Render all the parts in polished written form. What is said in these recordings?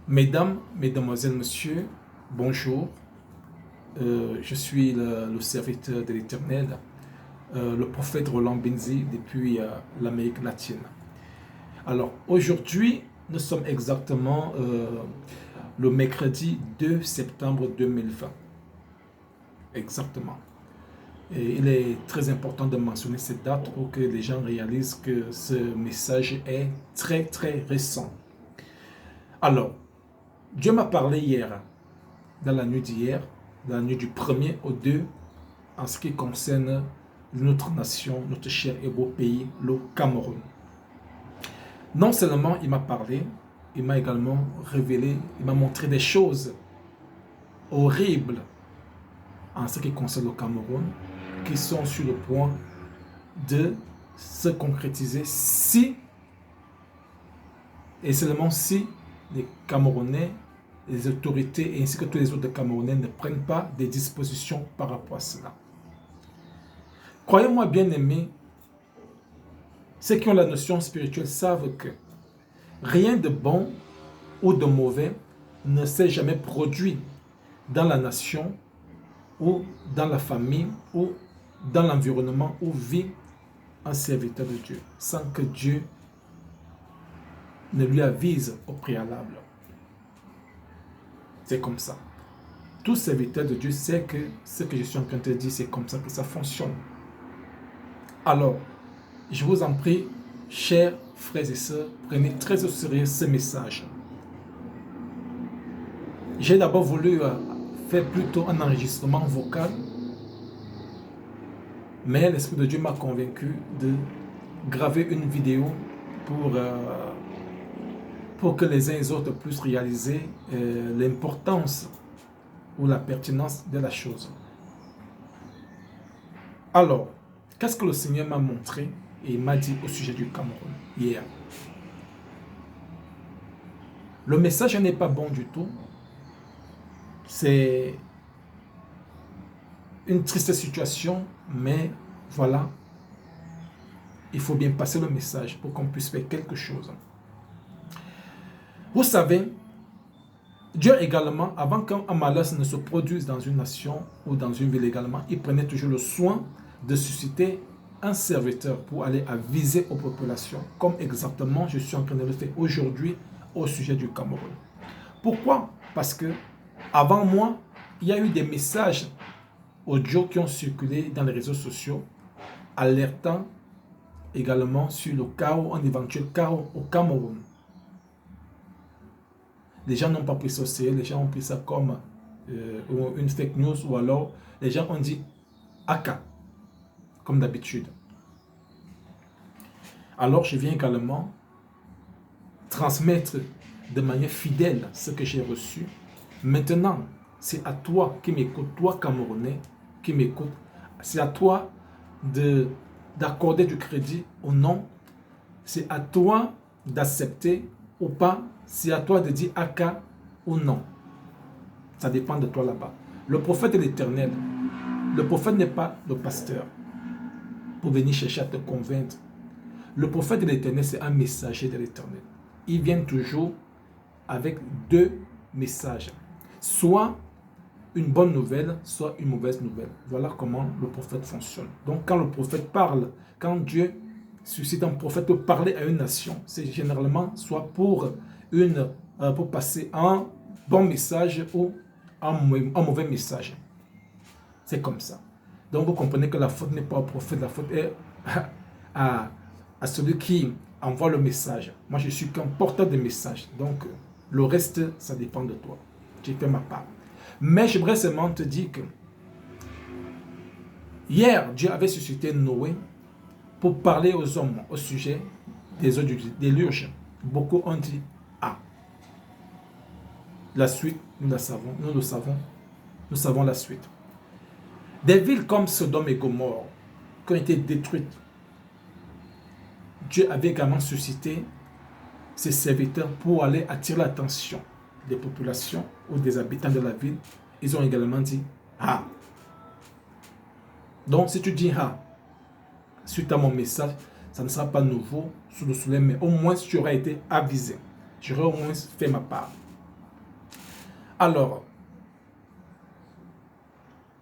Mesdames, Mesdemoiselles, Messieurs, bonjour. Je suis le serviteur de l'Éternel, le prophète Roland Benzi depuis l'Amérique latine. Alors aujourd'hui, nous sommes exactement le mercredi 2 septembre 2020. Exactement. Et il est très important de mentionner cette date pour que les gens réalisent que ce message est très récent. Alors, Dieu m'a parlé hier, dans la nuit d'hier, dans la nuit du 1er au 2, en ce qui concerne notre nation, notre cher et beau pays, le Cameroun. Non seulement il m'a parlé, il m'a également révélé, il m'a montré des choses horribles en ce qui concerne le Cameroun, qui sont sur le point de se concrétiser si, et seulement si, les Camerounais, les autorités ainsi que tous les autres Camerounais ne prennent pas des dispositions par rapport à cela. Croyez-moi bien aimés, ceux qui ont la notion spirituelle savent que rien de bon ou de mauvais ne s'est jamais produit dans la nation ou dans la famille ou dans l'environnement où vit un serviteur de Dieu, sans que Dieu ne lui avise au préalable. C'est comme ça. Tout serviteur de Dieu sait que ce que je suis en train de te dire, c'est comme ça que ça fonctionne. Alors, je vous en prie, chers frères et sœurs, prenez très au sérieux ce message. J'ai d'abord voulu faire plutôt un enregistrement vocal, mais l'Esprit de Dieu m'a convaincu de graver une vidéo pour que les uns et les autres puissent réaliser l'importance ou la pertinence de la chose. Alors, qu'est-ce que le Seigneur m'a montré et il m'a dit au sujet du Cameroun hier? Le message n'est pas bon du tout. C'est une triste situation, mais voilà, il faut bien passer le message pour qu'on puisse faire quelque chose. Vous savez, Dieu également, avant qu'un malheur ne se produise dans une nation ou dans une ville également, il prenait toujours le soin de susciter un serviteur pour aller aviser aux populations, comme exactement je suis en train de le faire aujourd'hui au sujet du Cameroun. Pourquoi? Parce que avant moi, il y a eu des messages audio qui ont circulé dans les réseaux sociaux, alertant également sur le chaos, un éventuel chaos au Cameroun. Les gens n'ont pas pris ça au sérieux, les gens ont pris ça comme une fake news, ou alors les gens ont dit Aka, comme d'habitude. Alors je viens également transmettre de manière fidèle ce que j'ai reçu. Maintenant, c'est à toi qui m'écoutes, toi Camerounais qui m'écoutes, c'est à toi d'accorder du crédit ou non, c'est à toi d'accepter ou pas, c'est à toi de dire Aka ou non. Ça dépend de toi là-bas. Le prophète est l'Éternel. Le prophète n'est pas le pasteur pour venir chercher à te convaincre. Le prophète de l'Éternel, c'est un messager de l'Éternel. Il vient toujours avec deux messages. Soit une bonne nouvelle, soit une mauvaise nouvelle. Voilà comment le prophète fonctionne. Donc quand le prophète parle, quand Dieu suscite un prophète pour parler à une nation, c'est généralement soit pour passer un bon message ou un mauvais message. C'est comme ça. Donc vous comprenez que la faute n'est pas au prophète, la faute est à celui qui envoie le message. Moi je suis qu'un porteur de message. Donc le reste, ça dépend de toi. J'ai fait ma part. Mais j'aimerais seulement te dire que hier, Dieu avait suscité Noé pour parler aux hommes au sujet des eaux du déluge. Beaucoup ont dit ah. La suite, nous la savons, nous le savons, nous savons la suite. Des villes comme Sodome et Gomorrhe qui ont été détruites, Dieu avait également suscité ses serviteurs pour aller attirer l'attention des populations ou des habitants de la ville. Ils ont également dit ah. Donc si tu dis ah, suite à mon message, ça ne sera pas nouveau sous le soleil, mais au moins tu auras été avisé. J'aurai au moins fait ma part. Alors,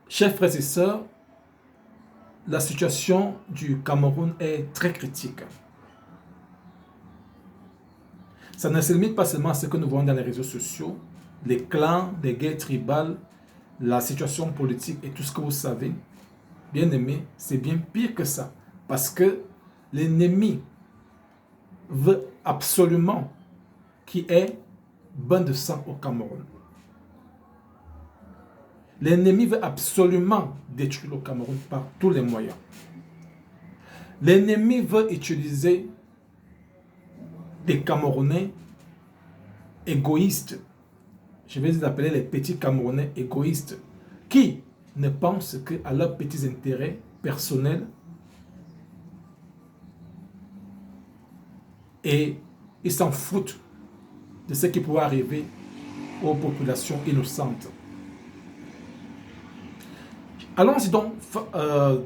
chers frères et sœurs, la situation du Cameroun est très critique. Ça ne se limite pas seulement à ce que nous voyons dans les réseaux sociaux, les clans, les guerres tribales, la situation politique et tout ce que vous savez. Bien aimé, c'est bien pire que ça. Parce que l'ennemi veut absolument qu'il y ait bain de sang au Cameroun. L'ennemi veut absolument détruire le Cameroun par tous les moyens. L'ennemi veut utiliser des Camerounais égoïstes. Je vais les appeler les petits Camerounais égoïstes qui ne pensent qu'à leurs petits intérêts personnels et ils s'en foutent de ce qui pourrait arriver aux populations innocentes. Allons-y donc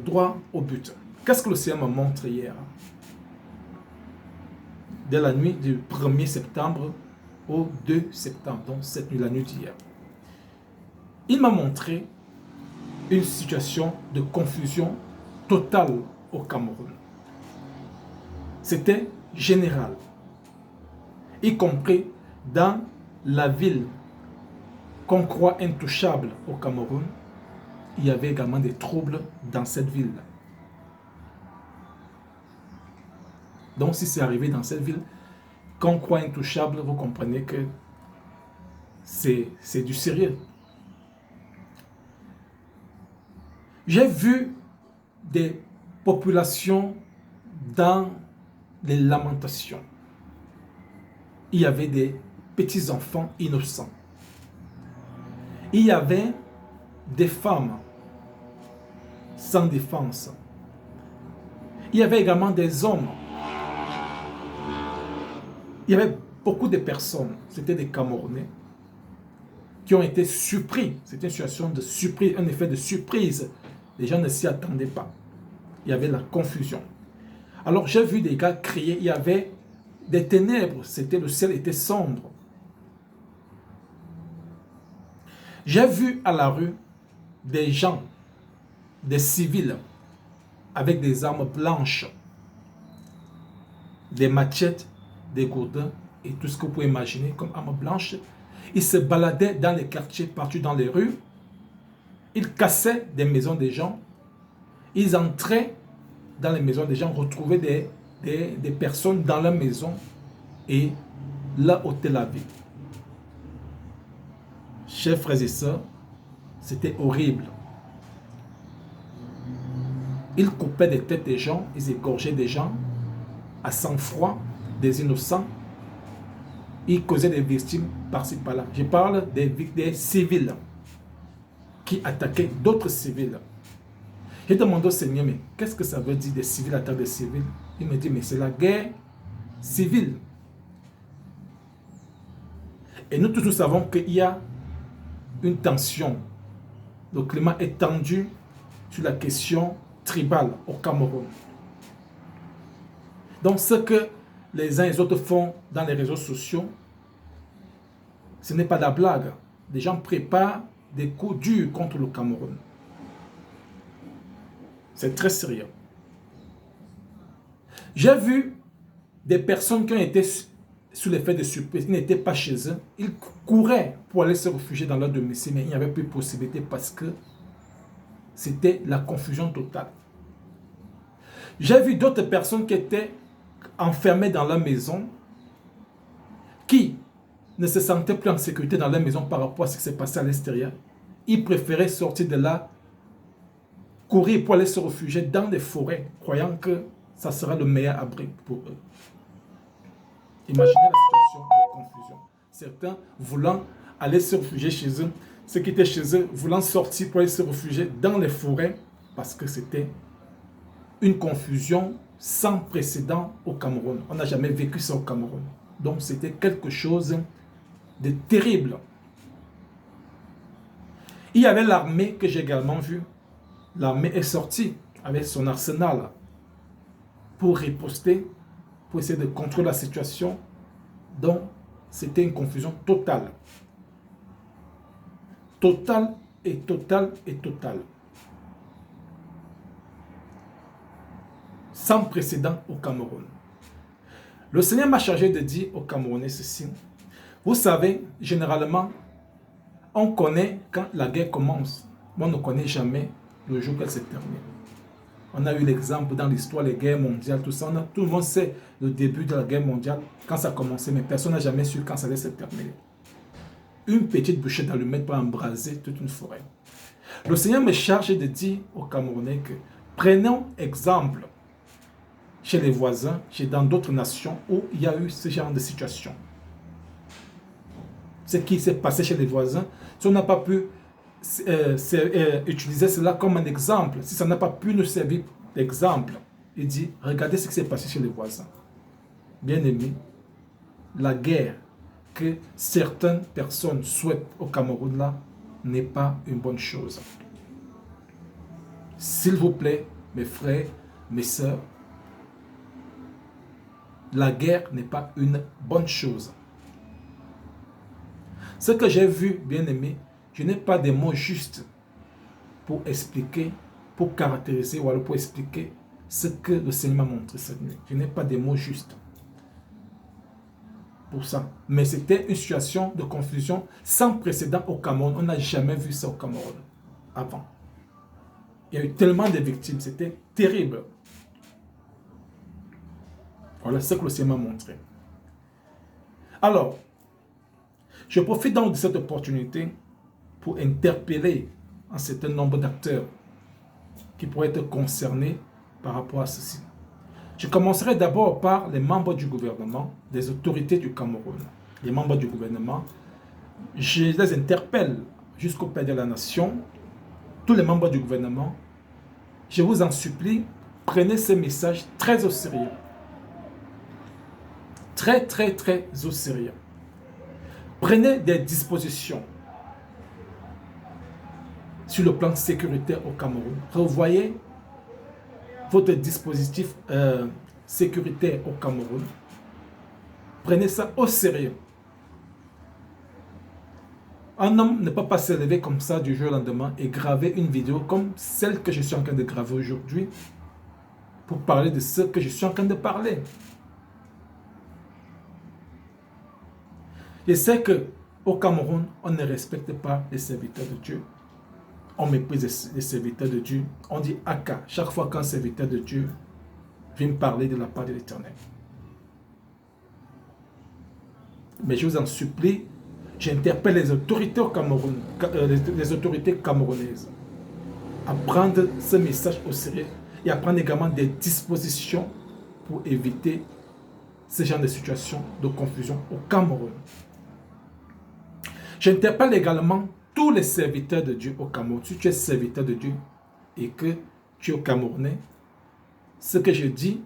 droit au but. Qu'est-ce que le Seigneur m'a montré hier? Dès la nuit du 1er septembre au 2 septembre, donc cette nuit, la nuit d'hier. Il m'a montré une situation de confusion totale au Cameroun. C'était général, y compris dans la ville qu'on croit intouchable au Cameroun. Il y avait également des troubles dans cette ville. Donc si c'est arrivé dans cette ville qu'on croit intouchable, vous comprenez que c'est du sérieux. J'ai vu des populations dans les lamentations. Il y avait des petits-enfants innocents. Il y avait des femmes sans défense. Il y avait également des hommes. Il y avait beaucoup de personnes, c'était des Camerounais, qui ont été surpris. C'était une situation de surprise, un effet de surprise. Les gens ne s'y attendaient pas. Il y avait la confusion. Alors j'ai vu des gars crier, il y avait des ténèbres, le ciel était sombre. J'ai vu à la rue des gens, des civils, avec des armes blanches, des machettes, des gourdins et tout ce que vous pouvez imaginer comme armes blanches. Ils se baladaient dans les quartiers, partout dans les rues. Ils cassaient des maisons des gens. Ils entraient dans les maisons des gens, retrouvaient des personnes dans leur maison et là ôtaient la vie. Chers frères et sœurs, c'était horrible. Ils coupaient des têtes des gens, ils égorgeaient des gens à sang-froid, des innocents. Ils causaient des victimes par-ci par-là. Je parle des civils qui attaquaient d'autres civils. J'ai demandé au Seigneur, mais qu'est-ce que ça veut dire des civils attaquent des civils? Il me dit, mais c'est la guerre civile. Et nous tous nous savons qu'il y a une tension. Le climat est tendu sur la question tribale au Cameroun. Donc ce que les uns et les autres font dans les réseaux sociaux, ce n'est pas de la blague. Les gens préparent des coups durs contre le Cameroun. C'est très sérieux. J'ai vu des personnes qui ont été sous l'effet de surprise, ils n'étaient pas chez eux. Ils couraient pour aller se réfugier dans leur domicile, mais il n'y avait plus de possibilité parce que c'était la confusion totale. J'ai vu d'autres personnes qui étaient enfermées dans leur maison, qui ne se sentaient plus en sécurité dans leur maison par rapport à ce qui s'est passé à l'extérieur. Ils préféraient sortir de là, courir pour aller se réfugier dans des forêts, croyant que ça sera le meilleur abri pour eux. Imaginez la situation de confusion. Certains voulant aller se réfugier chez eux, ceux qui étaient chez eux voulant sortir pour aller se réfugier dans les forêts, parce que c'était une confusion sans précédent au Cameroun. On n'a jamais vécu ça au Cameroun. Donc c'était quelque chose de terrible. Il y avait l'armée que j'ai également vue. L'armée est sortie avec son arsenal pour riposter, pour essayer de contrôler la situation. Donc, c'était une confusion totale. totale et totale et totale. Sans précédent au Cameroun. Le Seigneur m'a chargé de dire aux Camerounais ceci. Vous savez, généralement, on connaît quand la guerre commence, mais on ne connaît jamais le jour qu'elle se termine. On a eu l'exemple dans l'histoire des guerres mondiales, tout ça. Tout le monde sait le début de la guerre mondiale, quand ça a commencé, mais personne n'a jamais su quand ça allait se terminer. Une petite bouchée d'allumettes peut embraser toute une forêt. Le Seigneur me charge de dire aux Camerounais que prenons exemple chez les voisins, dans d'autres nations où il y a eu ce genre de situation. Ce qui s'est passé chez les voisins, si on n'a pas pu utiliser cela comme un exemple, si ça n'a pas pu nous servir d'exemple, il dit, regardez ce qui s'est passé chez les voisins. Bien-aimés, la guerre que certaines personnes souhaitent au Cameroun là n'est pas une bonne chose. S'il vous plaît, mes frères, mes sœurs, la guerre n'est pas une bonne chose. Ce que j'ai vu, bien-aimé, je n'ai pas des mots justes pour expliquer, pour caractériser ou alors pour expliquer ce que le Seigneur m'a montré cette nuit. Je n'ai pas des mots justes pour ça. Mais c'était une situation de confusion sans précédent au Cameroun. On n'a jamais vu ça au Cameroun avant. Il y a eu tellement de victimes, c'était terrible. Voilà ce que le Seigneur m'a montré. Alors, je profite donc de cette opportunité pour interpeller un certain nombre d'acteurs qui pourraient être concernés par rapport à ceci. Je commencerai d'abord par les membres du gouvernement, des autorités du Cameroun. Les membres du gouvernement, je les interpelle jusqu'au Père de la Nation, tous les membres du gouvernement. Je vous en supplie, prenez ces messages très au sérieux. Très, très, très au sérieux. Prenez des dispositions sur le plan sécuritaire au Cameroun. Revoyez votre dispositif sécuritaire au Cameroun. Prenez ça au sérieux. Un homme ne peut pas se lever comme ça du jour au lendemain et graver une vidéo comme celle que je suis en train de graver aujourd'hui pour parler de ce que je suis en train de parler. Je sais qu'au Cameroun, on ne respecte pas les serviteurs de Dieu. On méprise les serviteurs de Dieu. On dit Aka chaque fois qu'un serviteur de Dieu vient parler de la part de l'Éternel. Mais je vous en supplie, j'interpelle les autorités au Cameroun, les autorités camerounaises à prendre ce message au sérieux et à prendre également des dispositions pour éviter ce genre de situation de confusion au Cameroun. J'interpelle également tous les serviteurs de Dieu au Cameroun. Si tu es serviteur de Dieu et que tu es au Camerounais, ce que je dis,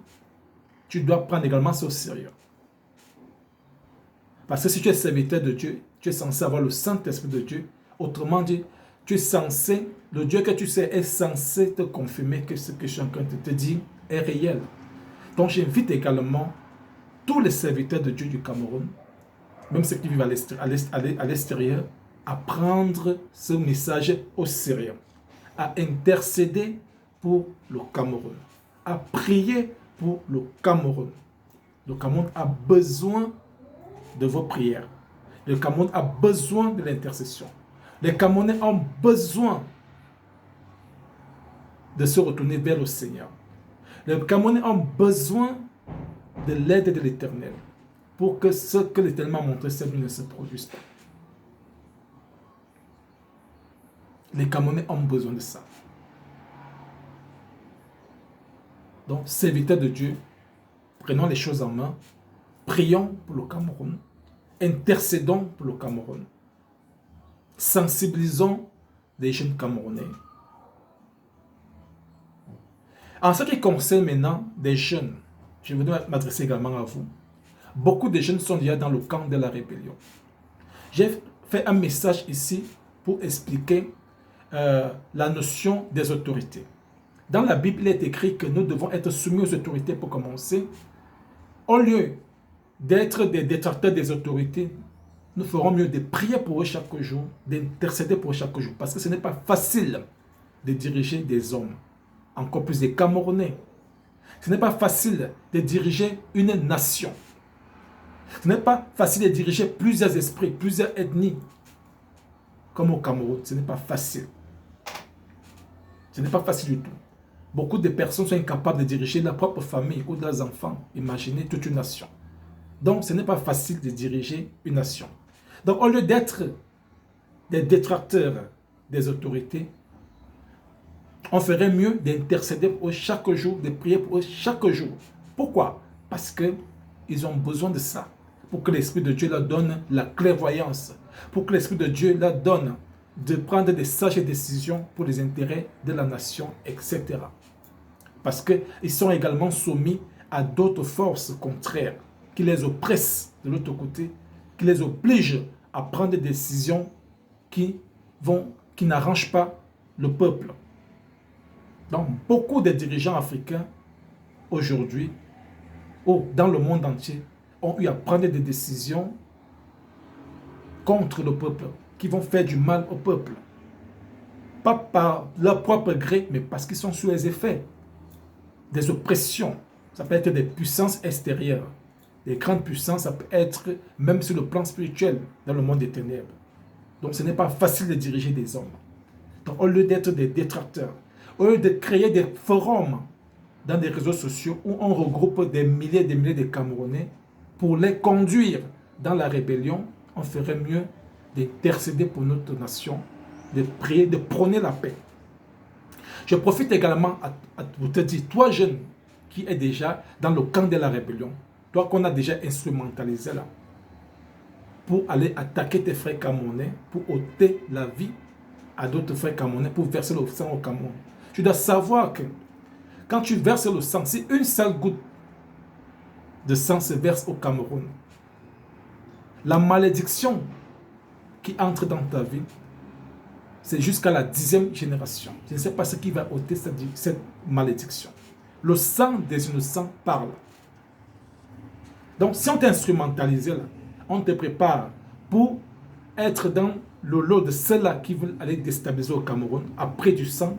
tu dois prendre également ça au sérieux. Parce que si tu es serviteur de Dieu, tu es censé avoir le Saint-Esprit de Dieu. Autrement dit, tu es censé, le Dieu que tu sais est censé te confirmer que ce que je suis en train de te dire est réel. Donc j'invite également tous les serviteurs de Dieu du Cameroun, même ceux qui vivent à l'extérieur, à prendre ce message au sérieux, à intercéder pour le Cameroun, à prier pour le Cameroun. Le Cameroun a besoin de vos prières. Le Cameroun a besoin de l'intercession. Les Camerounais ont besoin de se retourner vers le Seigneur. Les Camerounais ont besoin de l'aide de l'Éternel pour que ce que l'Éternel m'a montré cette nuit ne se produise pas. Les Camerounais ont besoin de ça. Donc, serviteurs de Dieu, prenons les choses en main, prions pour le Cameroun, intercédons pour le Cameroun, sensibilisons les jeunes Camerounais. En ce qui concerne maintenant des jeunes, je voudrais m'adresser également à vous. Beaucoup de jeunes sont déjà dans le camp de la rébellion. J'ai fait un message ici pour expliquer la notion des autorités. Dans la Bible, il est écrit que nous devons être soumis aux autorités pour commencer. Au lieu d'être des détracteurs des autorités, nous ferons mieux de prier pour eux chaque jour, d'intercéder pour eux chaque jour. Parce que ce n'est pas facile de diriger des hommes, encore plus des Camerounais. Ce n'est pas facile de diriger une nation. Ce n'est pas facile de diriger plusieurs esprits, plusieurs ethnies. Comme au Cameroun, ce n'est pas facile. Ce n'est pas facile du tout. Beaucoup de personnes sont incapables de diriger leur propre famille ou leurs enfants. Imaginez toute une nation. Donc, ce n'est pas facile de diriger une nation. Donc, au lieu d'être des détracteurs des autorités, on ferait mieux d'intercéder pour eux chaque jour, de prier pour eux chaque jour. Pourquoi? Parce qu'ils ont besoin de ça. Pour que l'Esprit de Dieu leur donne la clairvoyance. Pour que l'Esprit de Dieu leur donne de prendre des sages décisions pour les intérêts de la nation, etc. Parce qu'ils sont également soumis à d'autres forces contraires qui les oppressent de l'autre côté, qui les obligent à prendre des décisions qui n'arrangent pas le peuple. Donc, beaucoup de dirigeants africains aujourd'hui, dans le monde entier, ont eu à prendre des décisions contre le peuple, qui vont faire du mal au peuple. Pas par leur propre gré, mais parce qu'ils sont sous les effets des oppressions. Ça peut être des puissances extérieures. Des grandes puissances, ça peut être même sur le plan spirituel, dans le monde des ténèbres. Donc ce n'est pas facile de diriger des hommes. Donc au lieu d'être des détracteurs, au lieu de créer des forums dans des réseaux sociaux où on regroupe des milliers et des milliers de Camerounais pour les conduire dans la rébellion, on ferait mieux d'intercéder pour notre nation, de prier, de prôner la paix. Je profite également pour te dire, toi jeune qui es déjà dans le camp de la rébellion, toi qu'on a déjà instrumentalisé là, pour aller attaquer tes frères camerounais, pour ôter la vie à d'autres frères camerounais, pour verser le sang au Cameroun. Tu dois savoir que quand tu verses le sang, si une seule goutte de sang se verse au Cameroun, la malédiction qui entre dans ta vie, c'est jusqu'à la 10e génération. Je ne sais pas ce qui va ôter cette malédiction. Le sang des innocents parle. Donc, si on t'instrumentalise là, on te prépare pour être dans le lot de ceux-là qui veulent aller déstabiliser au Cameroun, après du sang,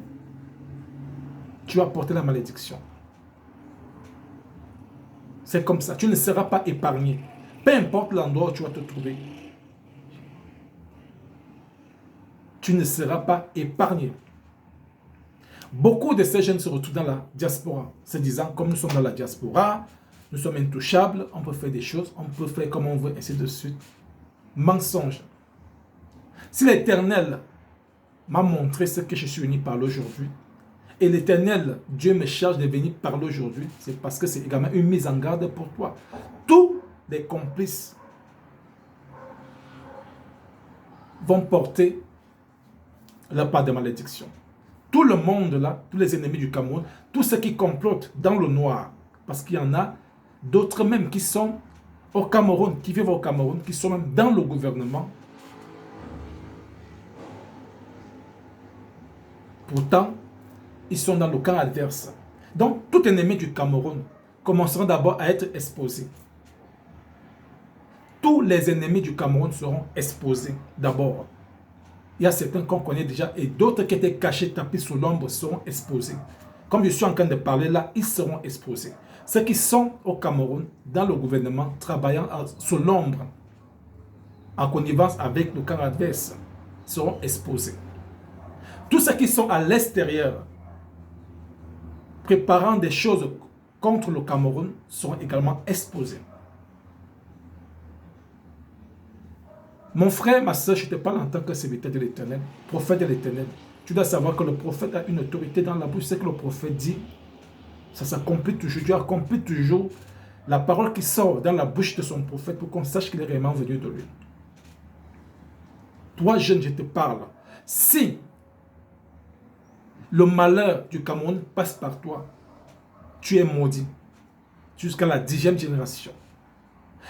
tu vas porter la malédiction. C'est comme ça. Tu ne seras pas épargné. Peu importe l'endroit où tu vas te trouver. Tu ne seras pas épargné. Beaucoup de ces jeunes se retrouvent dans la diaspora, se disant, comme nous sommes dans la diaspora, nous sommes intouchables, on peut faire des choses, on peut faire comme on veut, ainsi de suite. Mensonge. Si l'Éternel m'a montré ce que je suis venu parler aujourd'hui, et l'Éternel, Dieu me charge de venir parler aujourd'hui, c'est parce que c'est également une mise en garde pour toi. Tous les complices vont porter la part de malédiction. Tout le monde là, tous les ennemis du Cameroun, tous ceux qui complotent dans le noir, parce qu'il y en a d'autres même qui sont au Cameroun, qui vivent au Cameroun, qui sont même dans le gouvernement. Pourtant, ils sont dans le camp adverse. Donc, tout ennemi du Cameroun commenceront d'abord à être exposés. Tous les ennemis du Cameroun seront exposés d'abord. Il y a certains qu'on connaît déjà et d'autres qui étaient cachés, tapis sous l'ombre seront exposés. Comme je suis en train de parler là, ils seront exposés. Ceux qui sont au Cameroun, dans le gouvernement, travaillant sous l'ombre, en connivence avec le camp adverse, seront exposés. Tous ceux qui sont à l'extérieur, préparant des choses contre le Cameroun, seront également exposés. Mon frère, ma soeur, je te parle en tant que serviteur de l'Éternel, prophète de l'Éternel. Tu dois savoir que le prophète a une autorité dans la bouche. C'est que le prophète dit, ça s'accomplit toujours. Dieu accomplit toujours la parole qui sort dans la bouche de son prophète pour qu'on sache qu'il est réellement venu de lui. Toi, jeune, je te parle. Si le malheur du Cameroun passe par toi, tu es maudit jusqu'à la 10e génération.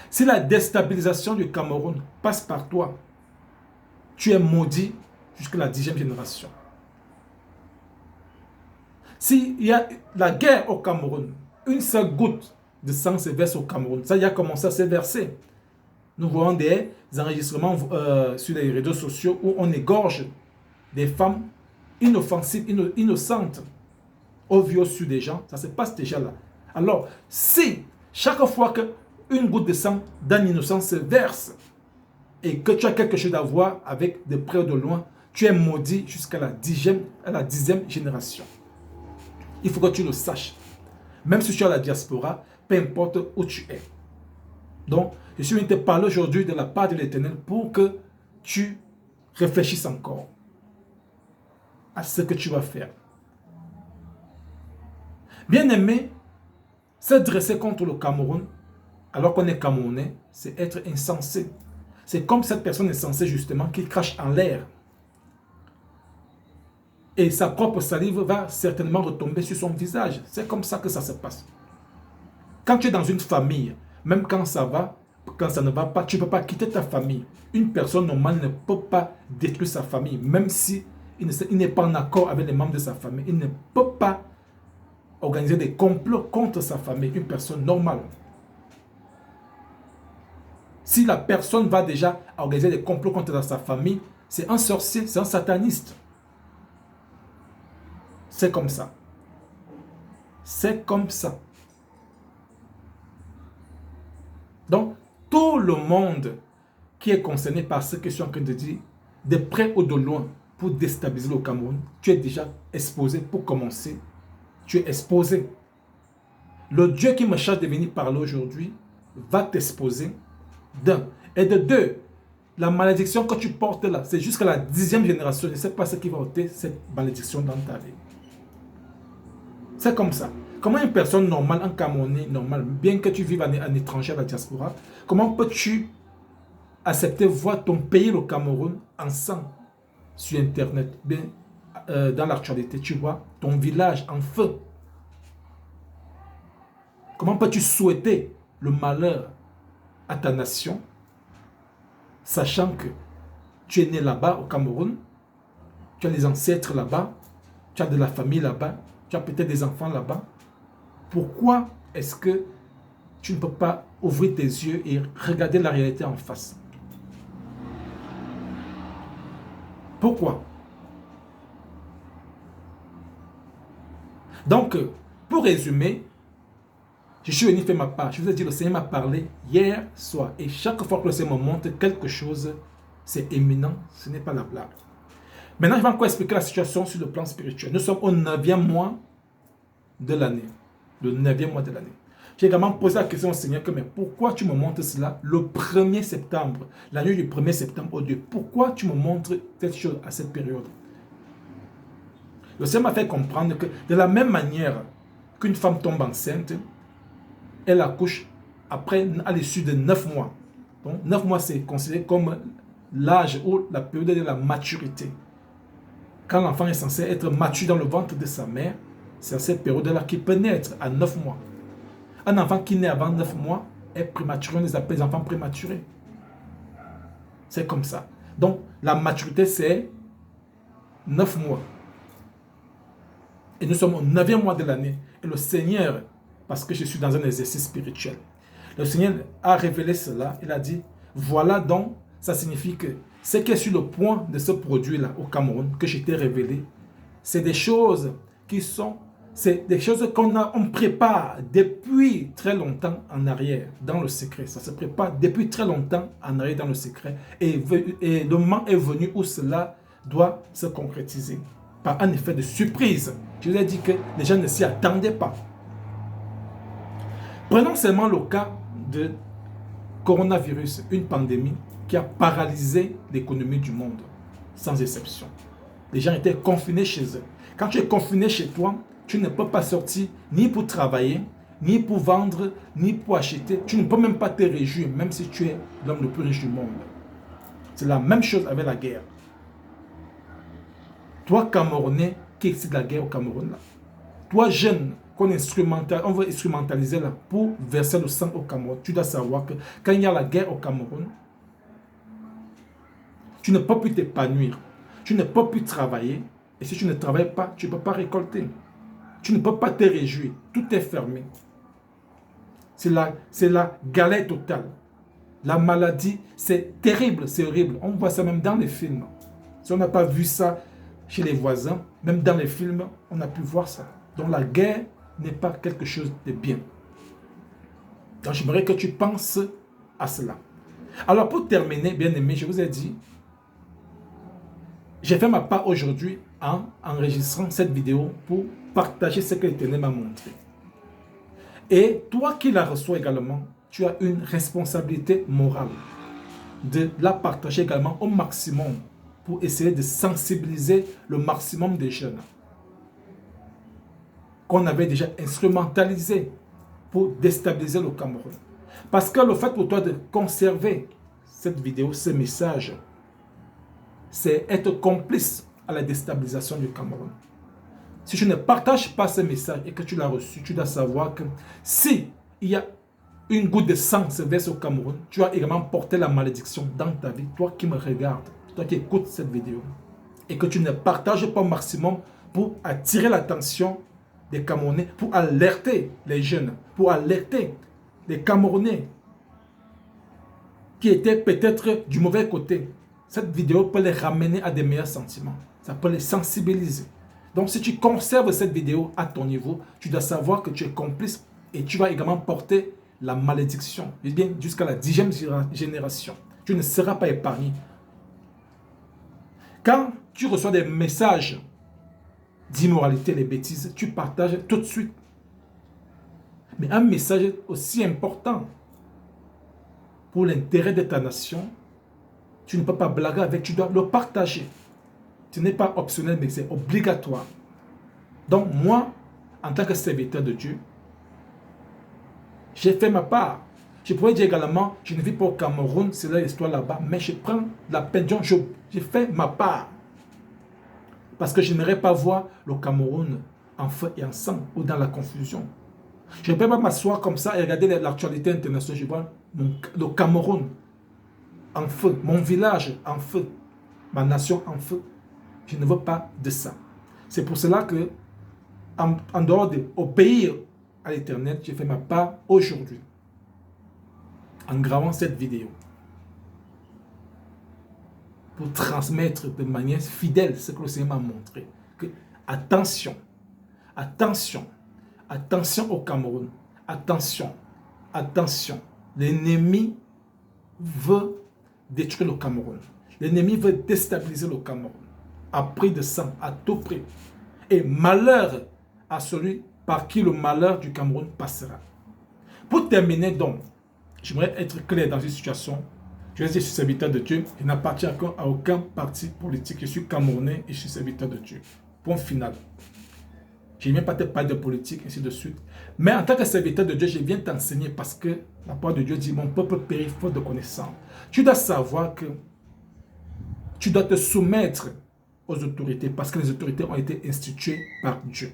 Si la déstabilisation du Cameroun passe par toi, tu es maudit jusqu'à la 10e génération. S'il y a la guerre au Cameroun, une seule goutte de sang se verse au Cameroun, ça y a commencé à se verser. Nous voyons des enregistrements sur les réseaux sociaux où on égorge des femmes inoffensives, innocentes, au viol sur des gens. Ça se passe déjà là. Alors, si chaque fois qu'une goutte de sang d'un innocent se verse et que tu as quelque chose à voir avec de près ou de loin, tu es maudit jusqu'à la 10e génération. Il faut que tu le saches. Même si tu es à la diaspora, peu importe où tu es. Donc, je suis venu te parler aujourd'hui de la part de l'Éternel pour que tu réfléchisses encore à ce que tu vas faire. Bien-aimé, se dresser contre le Cameroun, alors qu'on est Camerounais, c'est être insensé. C'est comme cette personne insensée, justement, qui crache en l'air. Et sa propre salive va certainement retomber sur son visage. C'est comme ça que ça se passe. Quand tu es dans une famille, même quand ça va, quand ça ne va pas, tu ne peux pas quitter ta famille. Une personne normale ne peut pas détruire sa famille, même si il n'est pas en accord avec les membres de sa famille. Il ne peut pas organiser des complots contre sa famille, une personne normale. Si la personne va déjà organiser des complots contre sa famille, c'est un sorcier, c'est un sataniste. C'est comme ça. C'est comme ça. Donc, tout le monde qui est concerné par ce que je suis en train de dire, de près ou de loin, pour déstabiliser le Cameroun, tu es déjà exposé pour commencer. Tu es exposé. Le Dieu qui me charge de venir parler aujourd'hui va t'exposer d'un. Et de deux, la malédiction que tu portes là, c'est jusqu'à la 10e génération. Je ne sais pas ce qui va ôter cette malédiction dans ta vie. C'est comme ça. Comment une personne normale, un Camerounais normal, bien que tu vives en étranger à la diaspora, comment peux-tu accepter voir ton pays, le Cameroun, en sang sur Internet, bien, dans l'actualité, tu vois, ton village en feu? Comment peux-tu souhaiter le malheur à ta nation, sachant que tu es né là-bas au Cameroun, tu as des ancêtres là-bas, tu as de la famille là-bas, tu as peut-être des enfants là-bas? Pourquoi est-ce que tu ne peux pas ouvrir tes yeux et regarder la réalité en face? Pourquoi? Donc, pour résumer, je suis venu faire ma part. Je vous ai dit, le Seigneur m'a parlé hier soir. Et chaque fois que le Seigneur me montre quelque chose, c'est éminent, ce n'est pas la blague. Maintenant, je vais encore expliquer la situation sur le plan spirituel. Nous sommes au 9e mois de l'année. Le 9e mois de l'année. J'ai également posé la question au Seigneur, mais pourquoi tu me montres cela le 1er septembre, la nuit du 1er septembre au Dieu? Pourquoi tu me montres cette chose à cette période? Le Seigneur m'a fait comprendre que de la même manière qu'une femme tombe enceinte, elle accouche après, à l'issue de 9 mois. Donc, 9 mois, c'est considéré comme l'âge ou la période de la maturité. Quand l'enfant est censé être mature dans le ventre de sa mère, c'est à cette période-là qu'il peut naître à 9 mois. Un enfant qui naît avant 9 mois est prématuré, on les appelle les enfants prématurés. C'est comme ça. Donc, la maturité, c'est 9 mois. Et nous sommes au 9e mois de l'année. Et le Seigneur, parce que je suis dans un exercice spirituel, le Seigneur a révélé cela. Il a dit, voilà donc, ça signifie que ce qui est sur le point de se produire là au Cameroun, que je t'ai révélé, c'est des choses qui sont, c'est des choses qu'on prépare depuis très longtemps en arrière, dans le secret. Ça se prépare depuis très longtemps en arrière, dans le secret. Et le moment est venu où cela doit se concrétiser par un effet de surprise. Je vous ai dit que les gens ne s'y attendaient pas. Prenons seulement le cas de coronavirus, une pandémie qui a paralysé l'économie du monde, sans exception. Les gens étaient confinés chez eux. Quand tu es confiné chez toi, tu ne peux pas sortir ni pour travailler, ni pour vendre, ni pour acheter. Tu ne peux même pas te réjouir, même si tu es l'homme le plus riche du monde. C'est la même chose avec la guerre. Toi, Camerounais, qui excite la guerre au Cameroun, là. Toi, jeune, on veut instrumentaliser là pour verser le sang au Cameroun. Tu dois savoir que quand il y a la guerre au Cameroun, tu ne peux plus t'épanouir. Tu ne peux plus travailler. Et si tu ne travailles pas, tu ne peux pas récolter. Tu ne peux pas te réjouir. Tout est fermé. C'est la galère totale. La maladie, c'est terrible, c'est horrible. On voit ça même dans les films. Si on n'a pas vu ça chez les voisins, même dans les films, on a pu voir ça. Donc la guerre n'est pas quelque chose de bien. Donc j'aimerais que tu penses à cela. Alors pour terminer, bien aimé, je vous ai dit, j'ai fait ma part aujourd'hui en enregistrant cette vidéo pour partager ce que l'Éternel m'a montré. Et toi qui la reçois également, tu as une responsabilité morale de la partager également au maximum pour essayer de sensibiliser le maximum des jeunes qu'on avait déjà instrumentalisé pour déstabiliser le Cameroun. Parce que le fait pour toi de conserver cette vidéo, ce message, c'est être complice à la déstabilisation du Cameroun. Si tu ne partages pas ce message et que tu l'as reçu, tu dois savoir que si il y a une goutte de sang se verse au Cameroun, tu as également porté la malédiction dans ta vie, toi qui me regardes, toi qui écoutes cette vidéo, et que tu ne partages pas au maximum pour attirer l'attention des Camerounais, pour alerter les jeunes, pour alerter les Camerounais qui étaient peut-être du mauvais côté. Cette vidéo peut les ramener à des meilleurs sentiments. Ça peut les sensibiliser. Donc si tu conserves cette vidéo à ton niveau, tu dois savoir que tu es complice et tu vas également porter la malédiction, bien jusqu'à la 10e génération. Tu ne seras pas épargné. Quand tu reçois des messages d'immoralité, les bêtises, tu partages tout de suite. Mais un message aussi important pour l'intérêt de ta nation, tu ne peux pas blaguer avec, tu dois le partager. Ce n'est pas optionnel, mais c'est obligatoire. Donc moi, en tant que serviteur de Dieu, j'ai fait ma part. Je pourrais dire également, je ne vis pas au Cameroun, c'est l'histoire là-bas, mais je prends la peine, j'ai fait ma part. Parce que je n'aimerais pas voir le Cameroun en feu et en sang ou dans la confusion. Je ne peux pas m'asseoir comme ça et regarder l'actualité internationale. Je vois le Cameroun en feu, mon village en feu, ma nation en feu. Je ne veux pas de ça. C'est pour cela que, en dehors d'obéir à l'Éternel, j'ai fait ma part aujourd'hui, en gravant cette vidéo, pour transmettre de manière fidèle ce que le Seigneur m'a montré. Que, attention, attention, attention au Cameroun, attention, attention. L'ennemi veut détruire le Cameroun. L'ennemi veut déstabiliser le Cameroun. À prix de sang, à tout prix. Et malheur à celui par qui le malheur du Cameroun passera. Pour terminer donc, j'aimerais être clair dans une situation. Je suis serviteur de Dieu. Je n'appartiens à aucun parti politique. Je suis Camerounais et je suis serviteur de Dieu. Point final. Je ne viens pas te parler de politique, ainsi de suite. Mais en tant que serviteur de Dieu, je viens t'enseigner parce que la parole de Dieu dit, mon peuple périt faute de connaissance. Tu dois savoir que tu dois te soumettre aux autorités parce que les autorités ont été instituées par Dieu.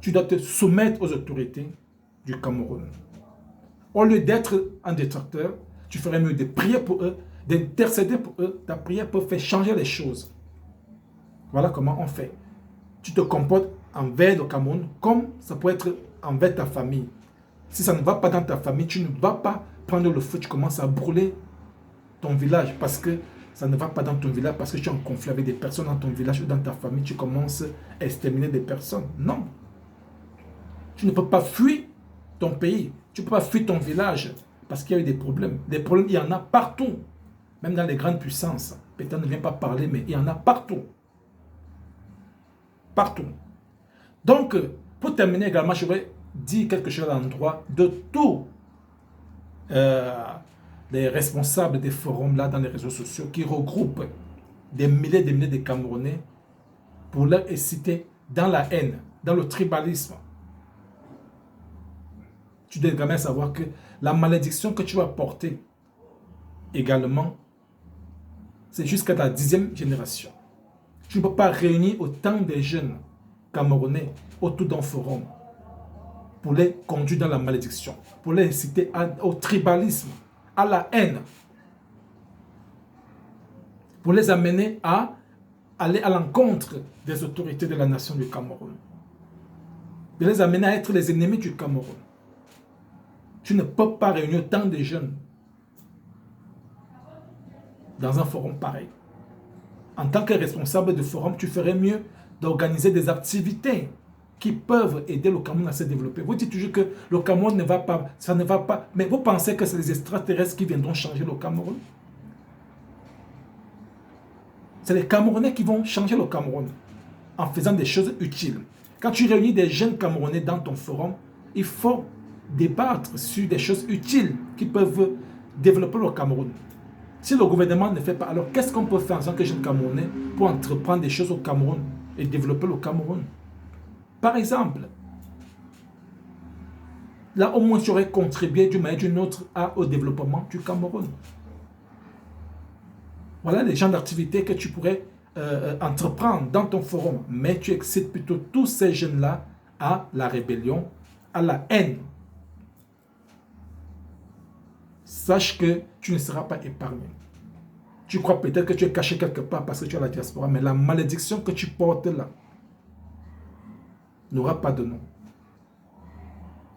Tu dois te soumettre aux autorités du Cameroun. Au lieu d'être un détracteur, tu ferais mieux de prier pour eux, d'intercéder pour eux. Ta prière peut faire changer les choses. Voilà comment on fait. Tu te comportes envers le Cameroun comme ça peut être envers ta famille. Si ça ne va pas dans ta famille, tu ne vas pas prendre le feu, tu commences à brûler ton village parce que ça ne va pas dans ton village, parce que tu es en conflit avec des personnes dans ton village ou dans ta famille, tu commences à exterminer des personnes. Non. Tu ne peux pas fuir ton pays, tu ne peux pas fuir ton village parce qu'il y a eu des problèmes. Des problèmes, il y en a partout, même dans les grandes puissances. Peut-être ne vient pas parler, mais il y en a partout. Partout. Donc, pour terminer également, je vais dire quelque chose à l'endroit de tous les responsables des forums là dans les réseaux sociaux qui regroupent des milliers de Camerounais pour leur inciter dans la haine, dans le tribalisme. Tu dois également savoir que la malédiction que tu vas porter également, c'est jusqu'à la 10e génération. Tu ne peux pas réunir autant de jeunes Camerounais autour d'un forum pour les conduire dans la malédiction, pour les inciter au tribalisme, à la haine, pour les amener à aller à l'encontre des autorités de la nation du Cameroun, de les amener à être les ennemis du Cameroun. Tu ne peux pas réunir tant de jeunes dans un forum pareil. En tant que responsable de forum, tu ferais mieux d'organiser des activités qui peuvent aider le Cameroun à se développer. Vous dites toujours que le Cameroun ne va pas, ça ne va pas, mais vous pensez que c'est les extraterrestres qui viendront changer le Cameroun? C'est les Camerounais qui vont changer le Cameroun en faisant des choses utiles. Quand tu réunis des jeunes Camerounais dans ton forum, il faut débattre sur des choses utiles qui peuvent développer le Cameroun. Si le gouvernement ne fait pas, alors qu'est-ce qu'on peut faire en tant que jeunes Camerounais pour entreprendre des choses au Cameroun et développer le Cameroun? Par exemple, là au moins tu aurais contribué d'une manière ou d'une autre au développement du Cameroun. Voilà les genres d'activités que tu pourrais entreprendre dans ton forum. Mais tu excites plutôt tous ces jeunes-là à la rébellion, à la haine. Sache que tu ne seras pas épargné. Tu crois peut-être que tu es caché quelque part parce que tu es à la diaspora, mais la malédiction que tu portes là n'aura pas de nom.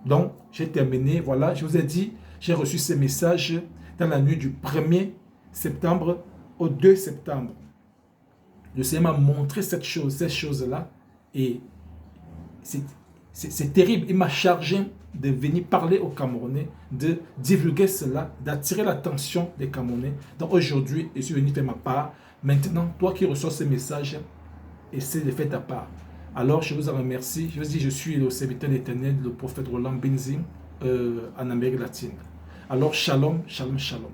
Donc, j'ai terminé. Voilà, je vous ai dit, j'ai reçu ces messages dans la nuit du 1er septembre au 2 septembre. Le Seigneur m'a montré ces choses-là, et c'est terrible. Il m'a chargé de venir parler aux Camerounais, de divulguer cela, d'attirer l'attention des Camerounais. Donc aujourd'hui, je suis venu faire ma part. Maintenant, toi qui reçois ces messages, essaie de faire ta part. Alors, je vous en remercie. Je vous dis, je suis le serviteur de l'Éternel, le prophète Roland Benzim, en Amérique latine. Alors, shalom, shalom, shalom.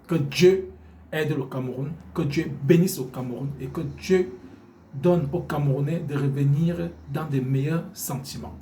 Que Dieu aide le Cameroun, que Dieu bénisse au Cameroun et que Dieu donne aux Camerounais de revenir dans de meilleurs sentiments.